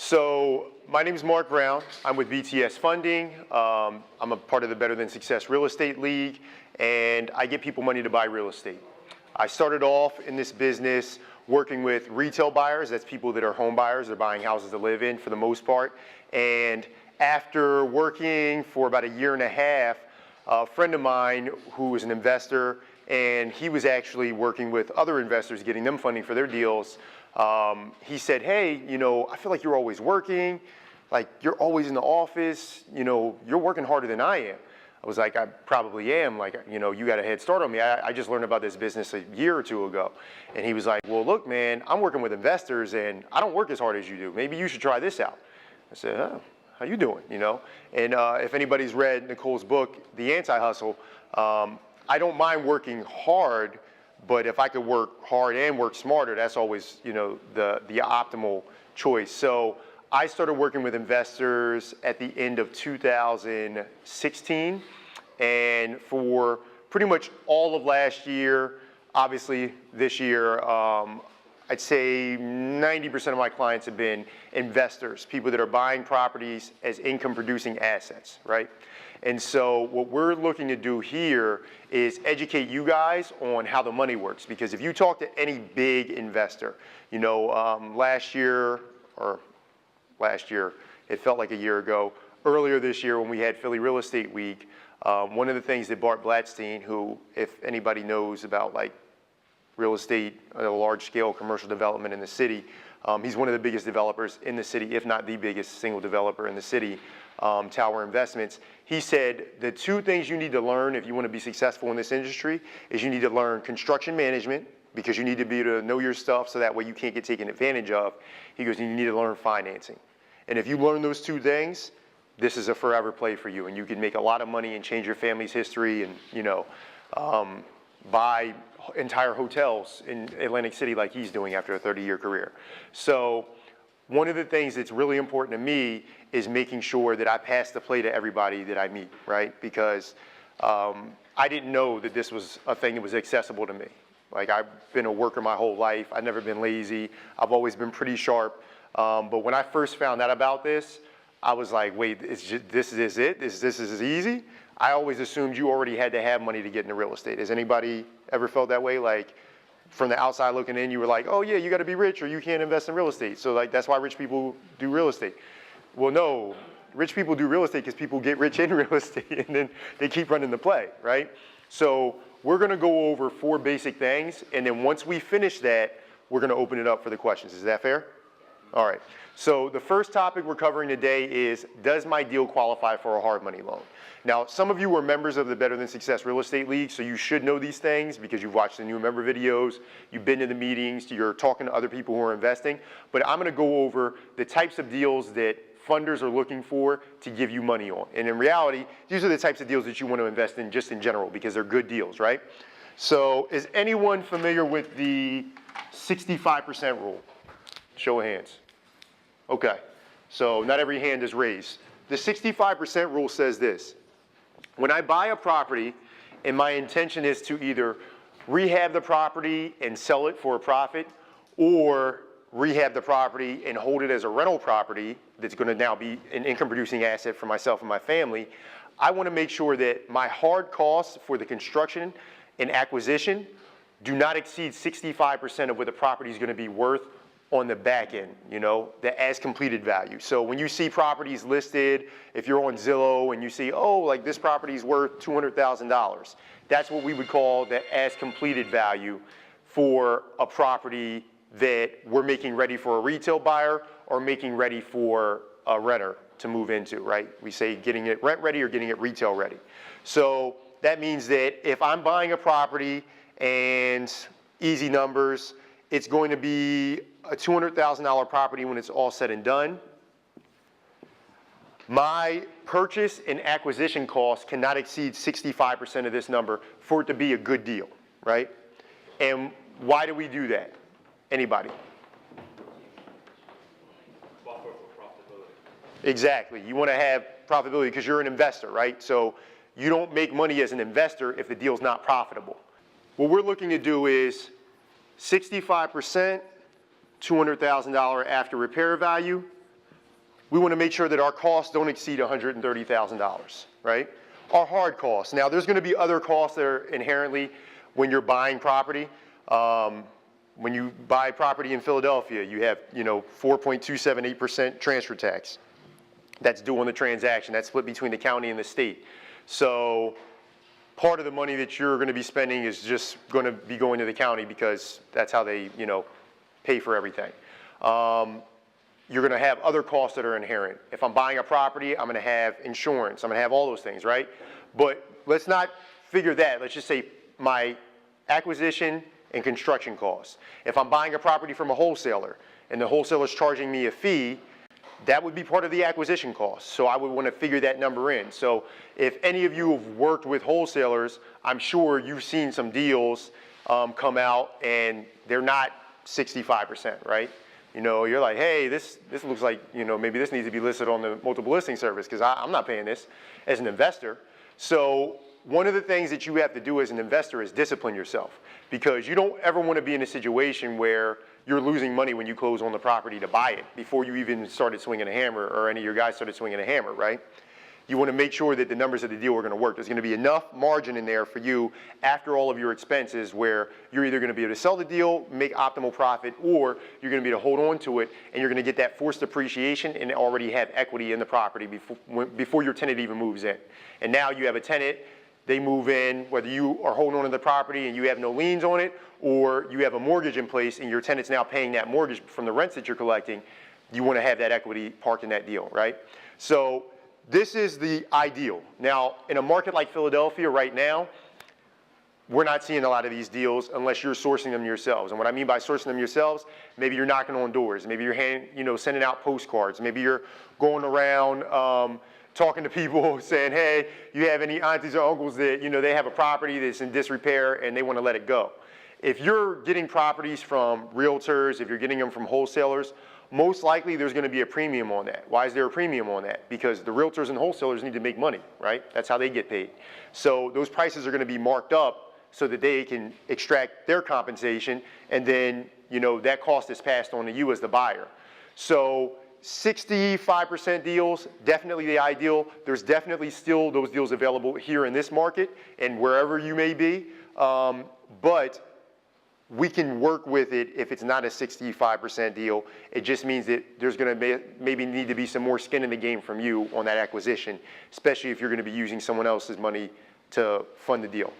So my name is Mark Brown. I'm with BTS Funding. I'm a part of the Better Than Success Real Estate League, and I get people money to buy real estate. I started off in this business working with retail buyers. That's people that are home buyers. They're buying houses to live in for the most part. And after working for about a year and a half, a friend of mine who was an investor, and he was actually working with other investors, getting them funding for their deals. He said, hey, I feel like you're always working, like you're always in the office, you're working harder than I am. I was like, I probably am, like, you got a head start on me. I just learned about this business a year or two ago. And he was like, well, look, man, I'm working with investors and I don't work as hard as you do. Maybe you should try this out. I said, oh, how you doing, And if anybody's read Nicole's book, The Anti-Hustle, I don't mind working hard, but if I could work hard and work smarter, that's always, the optimal choice. So I started working with investors at the end of 2016, and for pretty much all of last year, obviously this year, I'd say 90% of my clients have been investors, people that are buying properties as income producing assets, right? And so what we're looking to do here is educate you guys on how the money works. Because if you talk to any big investor, last year, it felt like a year ago, earlier this year when we had Philly Real Estate Week, one of the things that Bart Blatstein, who, if anybody knows about like real estate, a large scale commercial development in the city, he's one of the biggest developers in the city, if not the biggest single developer in the city, Tower Investments. He said the two things you need to learn if you want to be successful in this industry is you need to learn construction management, because you need to be able to know your stuff so that way you can't get taken advantage of. He goes, you need to learn financing. And if you learn those two things, this is a forever play for you, and you can make a lot of money and change your family's history and, buy entire hotels in Atlantic City like he's doing after a 30-year career. So one of the things that's really important to me is making sure that I pass the play to everybody that I meet, right? Because I didn't know that this was a thing that was accessible to me. Like, I've been a worker my whole life. I've never been lazy. I've always been pretty sharp. But when I first found out about this, I was like, wait, this is it? This is easy? I always assumed you already had to have money to get into real estate. Has anybody ever felt that way? Like, from the outside looking in, you were like, oh yeah, you got to be rich or you can't invest in real estate. So like, that's why rich people do real estate. Well, no, rich people do real estate because people get rich in real estate and then they keep running the play, right? So we're going to go over 4 basic things, and then once we finish that, we're going to open it up for the questions. Is that fair? All right. So the first topic we're covering today is, does my deal qualify for a hard money loan? Now, some of you are members of the Better Than Success Real Estate League, so you should know these things because you've watched the new member videos, you've been to the meetings, you're talking to other people who are investing. But I'm going to go over the types of deals that funders are looking for to give you money on. And in reality, these are the types of deals that you want to invest in just in general because they're good deals, right? So is anyone familiar with the 65% rule? Show of hands. Okay, so not every hand is raised. The 65% rule says this: when I buy a property and my intention is to either rehab the property and sell it for a profit, or rehab the property and hold it as a rental property that's going to now be an income producing asset for myself and my family, I want to make sure that my hard costs for the construction and acquisition do not exceed 65% of what the property is going to be worth on the back end, the as completed value. So when you see properties listed, if you're on Zillow and you see, oh, like this property is worth $200,000, that's what we would call the as completed value for a property that we're making ready for a retail buyer or making ready for a renter to move into, right? We say getting it rent ready or getting it retail ready. So that means that if I'm buying a property, and easy numbers, it's going to be a $200,000 property when it's all said and done. My purchase and acquisition costs cannot exceed 65% of this number for it to be a good deal, right? And why do we do that? Anybody? Buffer for profitability. Exactly. You want to have profitability because you're an investor, right? So you don't make money as an investor if the deal's not profitable. What we're looking to do is 65%, $200,000 after repair value, we want to make sure that our costs don't exceed $130,000, right? Our hard costs. Now, there's going to be other costs that are inherently when you're buying property. When you buy property in Philadelphia, you have, 4.278% transfer tax. That's due on the transaction. That's split between the county and the state. So part of the money that you're going to be spending is just going to be going to the county because that's how they, pay for everything. You're going to have other costs that are inherent. If I'm buying a property, I'm going to have insurance. I'm going to have all those things, right? But let's not figure that. Let's just say my acquisition and construction costs. If I'm buying a property from a wholesaler and the wholesaler's charging me a fee, that would be part of the acquisition cost. So I would want to figure that number in. So if any of you have worked with wholesalers, I'm sure you've seen some deals come out and they're not 65%, right? You're like, hey, this looks like, maybe this needs to be listed on the multiple listing service because I'm not paying this as an investor. So one of the things that you have to do as an investor is discipline yourself, because you don't ever want to be in a situation where you're losing money when you close on the property to buy it before you even started swinging a hammer or any of your guys started swinging a hammer, right? You want to make sure that the numbers of the deal are going to work. There's going to be enough margin in there for you after all of your expenses where you're either going to be able to sell the deal, make optimal profit, or you're going to be able to hold on to it and you're going to get that forced appreciation and already have equity in the property before your tenant even moves in. And now you have a tenant, they move in, whether you are holding on to the property and you have no liens on it, or you have a mortgage in place and your tenant's now paying that mortgage from the rents that you're collecting, you want to have that equity parked in that deal, right? So this is the ideal. Now, in a market like Philadelphia right now, we're not seeing a lot of these deals unless you're sourcing them yourselves. And what I mean by sourcing them yourselves, maybe you're knocking on doors, maybe you're sending out postcards, maybe you're going around talking to people saying, hey, you have any aunties or uncles that, they have a property that's in disrepair and they want to let it go. If you're getting properties from realtors, if you're getting them from wholesalers, most likely there's going to be a premium on that. Why is there a premium on that? Because the realtors and wholesalers need to make money, right? That's how they get paid. So those prices are going to be marked up so that they can extract their compensation, and then, that cost is passed on to you as the buyer. So 65% deals, definitely the ideal. There's definitely still those deals available here in this market and wherever you may be, but we can work with it if it's not a 65% deal. It just means that there's going to maybe need to be some more skin in the game from you on that acquisition, especially if you're going to be using someone else's money to fund the deal.